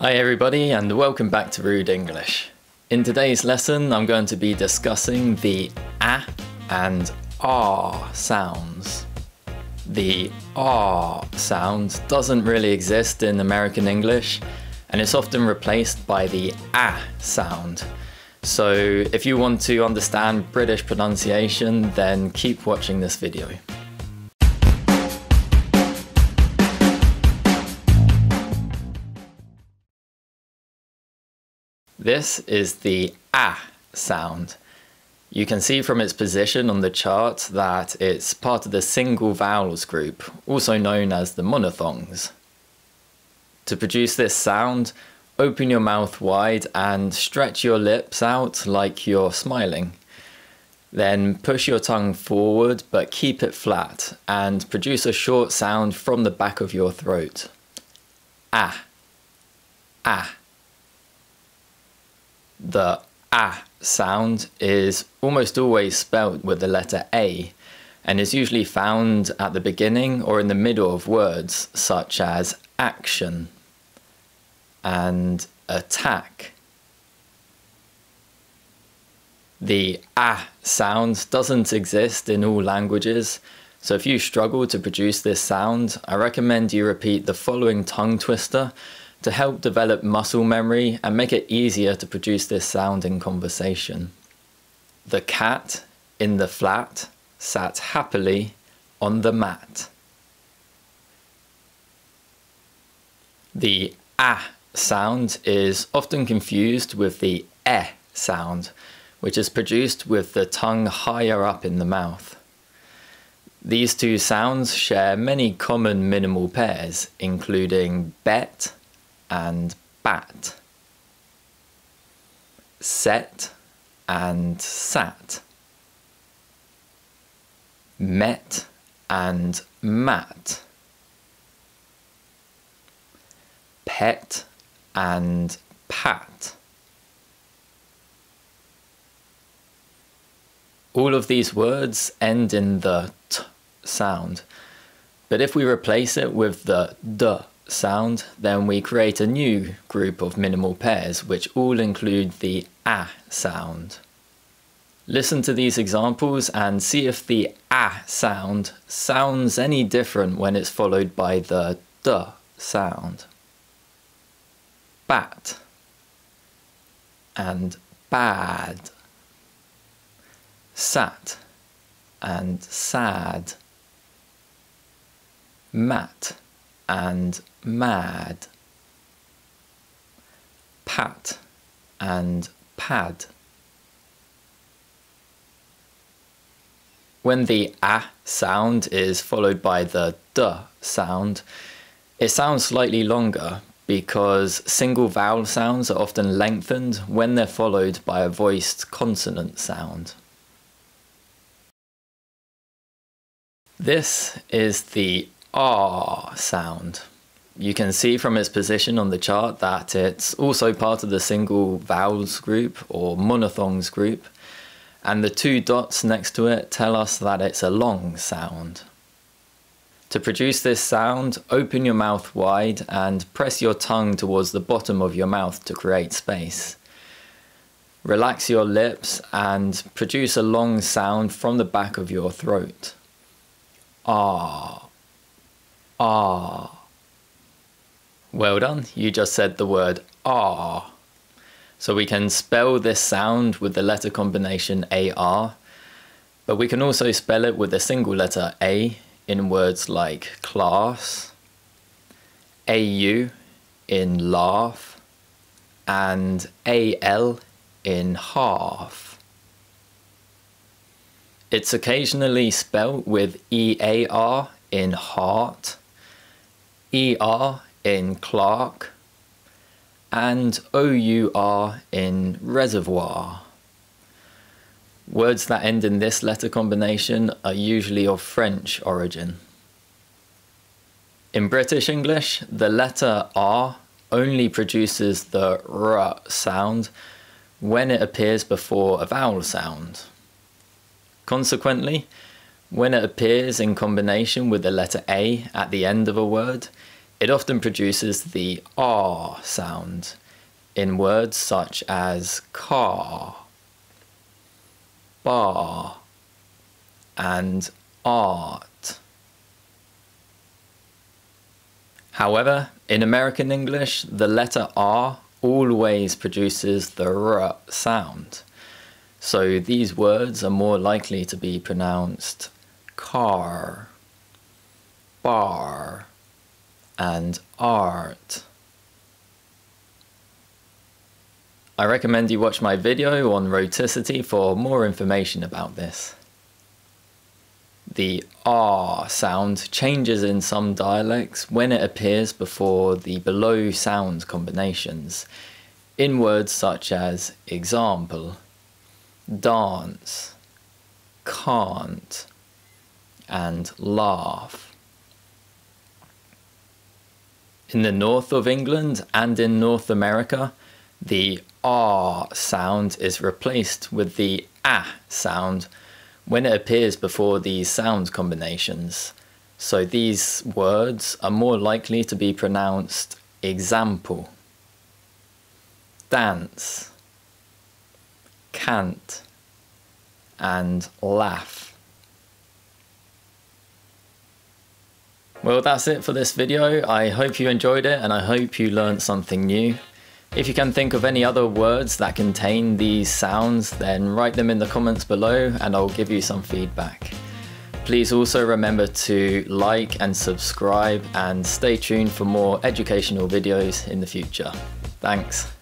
Hi everybody and welcome back to Rude English. In today's lesson I'm going to be discussing the A and R sounds. The R sound doesn't really exist in American English and it's often replaced by the A sound. So if you want to understand British pronunciation, then keep watching this video. This is the A sound. You can see from its position on the chart that it's part of the single vowels group, also known as the monophthongs. To produce this sound, open your mouth wide and stretch your lips out like you're smiling. Then push your tongue forward but keep it flat and produce a short sound from the back of your throat. Ah, ah. The A sound is almost always spelt with the letter A and is usually found at the beginning or in the middle of words such as action and attack. The A sound doesn't exist in all languages, so if you struggle to produce this sound, I recommend you repeat the following tongue twister to help develop muscle memory and make it easier to produce this sound in conversation. The cat in the flat sat happily on the mat. The A sound is often confused with the E sound, which is produced with the tongue higher up in the mouth. These two sounds share many common minimal pairs, including bet and bat, set and sat, met and mat, pet and pat. All of these words end in the T sound, but if we replace it with the D sound, then we create a new group of minimal pairs which all include the A sound. Listen to these examples and see if the A sound sounds any different when it's followed by the D sound. Bat and bad, sat and sad, mat and mad, pat and pad. When the A sound is followed by the D sound, it sounds slightly longer because single vowel sounds are often lengthened when they're followed by a voiced consonant sound. This is the R sound. You can see from its position on the chart that it's also part of the single vowels group or monophthongs group, and the two dots next to it tell us that it's a long sound. To produce this sound, open your mouth wide and press your tongue towards the bottom of your mouth to create space. Relax your lips and produce a long sound from the back of your throat. Ah. Ah. Well done, you just said the word ah. So we can spell this sound with the letter combination AR, but we can also spell it with a single letter A in words like class, AU in laugh, and AL in half. It's occasionally spelt with EAR in heart, ER in Clark, and OUR in reservoir. Words that end in this letter combination are usually of French origin. In British English, the letter R only produces the R sound when it appears before a vowel sound. Consequently, when it appears in combination with the letter A at the end of a word, It often produces the R sound in words such as car, bar, and art. However, in American English, the letter R always produces the R sound. So these words are more likely to be pronounced car, bar, and art. I recommend you watch my video on rhoticity for more information about this. The R sound changes in some dialects when it appears before the below sound combinations in words such as example, dance, can't, and laugh. In the north of England and in North America, the R sound is replaced with the A sound when it appears before these sound combinations. So these words are more likely to be pronounced example, dance, can't, and laugh. Well, that's it for this video. I hope you enjoyed it and I hope you learned something new. If you can think of any other words that contain these sounds, then write them in the comments below and I'll give you some feedback. Please also remember to like and subscribe and stay tuned for more educational videos in the future. Thanks.